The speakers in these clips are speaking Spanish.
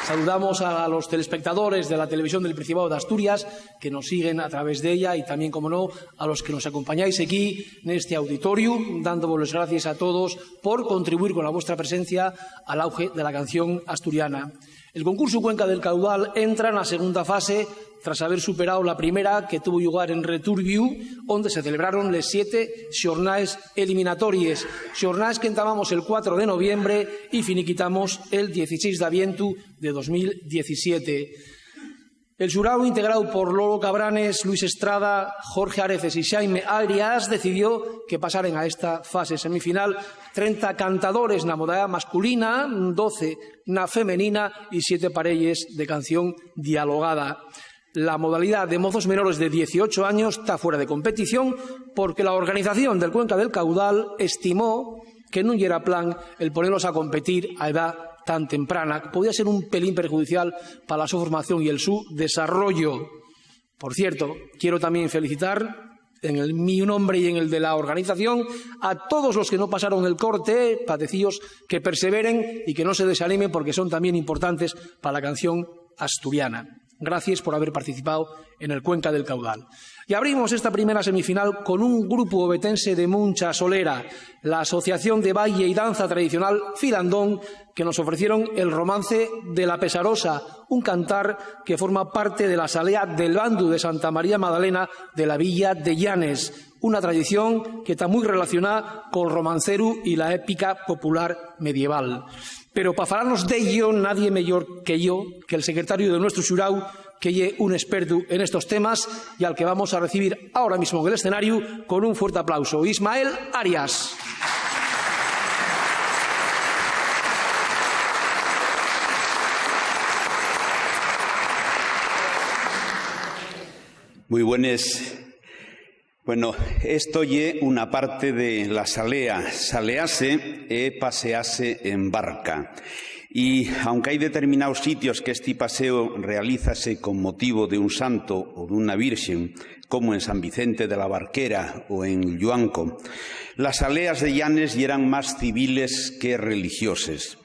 Saludamos a los telespectadores de la televisión del Principado de Asturias que nos siguen a través de ella y también, como no, a los que nos acompañáis aquí en este auditorio, dándoos las gracias a todos por contribuir con la vuestra presencia al auge de la canción asturiana. El concurso Cuenca del Caudal entra en la segunda fase tras haber superado la primera, que tuvo lugar en Returbiu, donde se celebraron les 7 xornades eliminatorias. Xornades que entamamos el 4 de noviembre y finiquitamos el 16 de avientu de 2017. El xurado, integrado por Lolo Cabranes, Luis Estrada, Jorge Areces y Xaime Arias, decidió que pasaran a esta fase semifinal 30 cantadores na modalidad masculina, 12 na femenina y 7 parelles de canción dialogada. La modalidad de mozos menores de 18 años está fuera de competición porque la organización del Cuenca del Caudal estimó que no era plan el ponerlos a competir a edad tan temprana, que podía ser un pelín perjudicial para su formación y el su desarrollo. Por cierto, quiero también felicitar en mi nombre y en el de la organización a todos los que no pasaron el corte, patecillos, que perseveren y que no se desanimen porque son también importantes para la canción asturiana. Gracias por haber participado en el Cuenca del Caudal. Y abrimos esta primera semifinal con un grupo obetense de mucha solera, la Asociación de Baile y Danza Tradicional Filandón, que nos ofrecieron el romance de la Pesarosa, un cantar que forma parte de la salea del Bandu de Santa María Magdalena de la Villa de Llanes, una tradición que está muy relacionada con el romanceru y la épica popular medieval. Pero para falarnos de ello, nadie mejor que yo, que el secretario de nuestro xurau, que es un experto en estos temas y al que vamos a recibir ahora mismo en el escenario con un fuerte aplauso. Ismael Arias. Muy buenas. Bueno, esto es una parte de la salea. Salease e pasease en barca. Y aunque hay determinados sitios que este paseo realízase con motivo de un santo o de una virgen, como en San Vicente de la Barquera o en Lluanco, las aleas de Llanes eran más civiles que religiosas.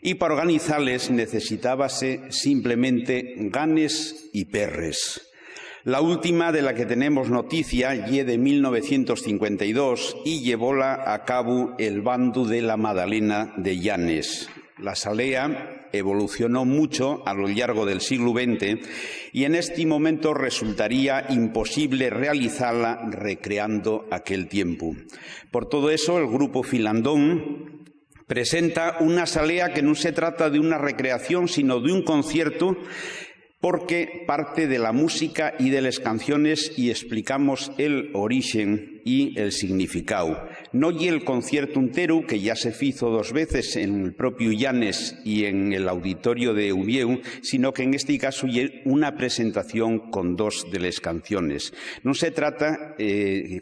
Y para organizarles necesitábase simplemente ganes y perres. La última de la que tenemos noticia es de 1952 y llevóla a cabo el Bandu de la Magdalena de Llanes. La salea evolucionó mucho a lo largo del siglo XX y en este momento resultaría imposible realizarla recreando aquel tiempo. Por todo eso, el grupo Filandón presenta una salea que no se trata de una recreación, sino de un concierto, porque parte de la música y de las canciones y explicamos el origen y el significado. No y el concierto entero, que ya se hizo 2 veces en el propio Llanes y en el auditorio de Ubieu, sino que en este caso y una presentación con 2 de las canciones. No se trata,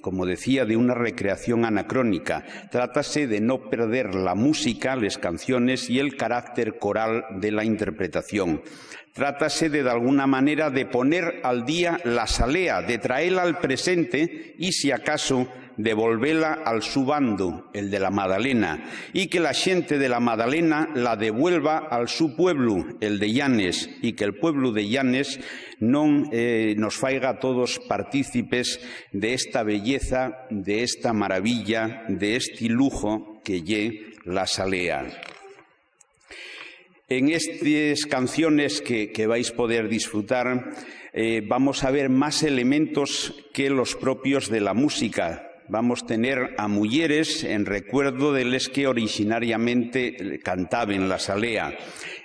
como decía, de una recreación anacrónica. Trátase de no perder la música, las canciones y el carácter coral de la interpretación. Trátase de alguna manera de poner al día la salea, de traerla al presente y, si acaso, devolverla al su bando, el de la Magdalena, y que la gente de la Magdalena la devuelva al su pueblo, el de Llanes, y que el pueblo de Llanes nos faiga a todos partícipes de esta belleza, de esta maravilla, de este lujo que lle la salea. En estas canciones que vais a poder disfrutar vamos a ver más elementos que los propios de la música. Vamos a tener a mujeres en recuerdo de les que originariamente cantaban la salea.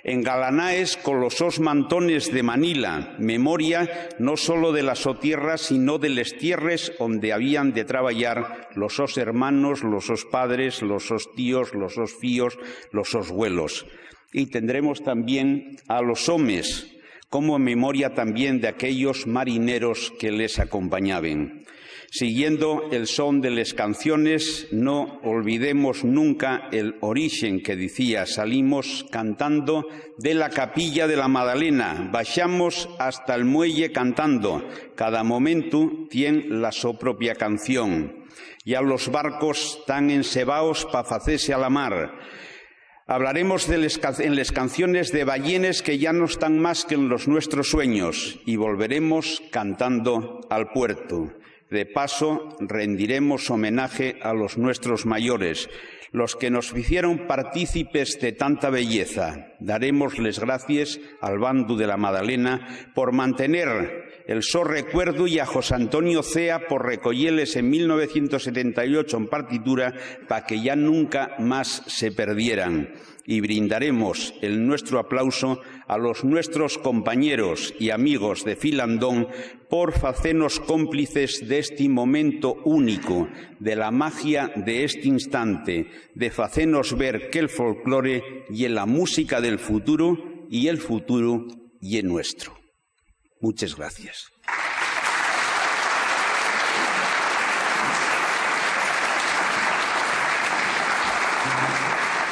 En galanaes con los os mantones de Manila, memoria no solo de las tierras, sino de les tierras donde habían de trabajar los os hermanos, los os padres, los os tíos, los os fíos, los os güelos. Y tendremos también a los homes, como memoria también de aquellos marineros que les acompañaban. Siguiendo el son de las canciones, no olvidemos nunca el origen que decía, salimos cantando de la capilla de la Magdalena, bajamos hasta el muelle cantando, cada momento tiene la su propia canción. Ya los barcos están encebaos pa facese a la mar. Hablaremos en las canciones de ballenes que ya no están más que en los nuestros sueños y volveremos cantando al puerto. De paso, rendiremos homenaje a los nuestros mayores, los que nos hicieron partícipes de tanta belleza. Daremosles gracias al Bandu de la Magdalena por mantener el so recuerdo y a José Antonio Cea por recogerles en 1978 en partitura para que ya nunca más se perdieran. Y brindaremos el nuestro aplauso a los nuestros compañeros y amigos de Filandón por facernos cómplices de este momento único, de la magia de este instante, de facernos ver que el folclore y la música del futuro y el futuro y nuestro. Muchas gracias.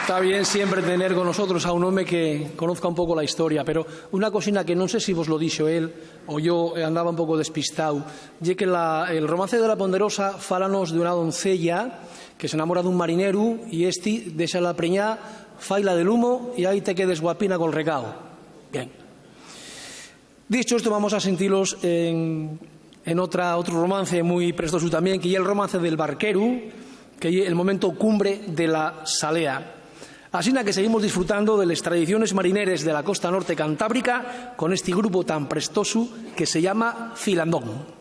Está bien siempre tener con nosotros a un hombre que conozca un poco la historia, pero una cosina que no sé si vos lo dicho él o yo andaba un poco despistado, y que el romance de la Ponderosa fálanos de una doncella que se enamora de un marinero y este deja la preñá, faila del humo y ahí te quedes guapina con el recao. Bien. Dicho esto, vamos a sentirlos en en otro romance muy prestoso también, que es el romance del barqueru, que es el momento cumbre de la salea. Así que seguimos disfrutando de las tradiciones marineres de la costa norte cantábrica con este grupo tan prestoso que se llama Filandón.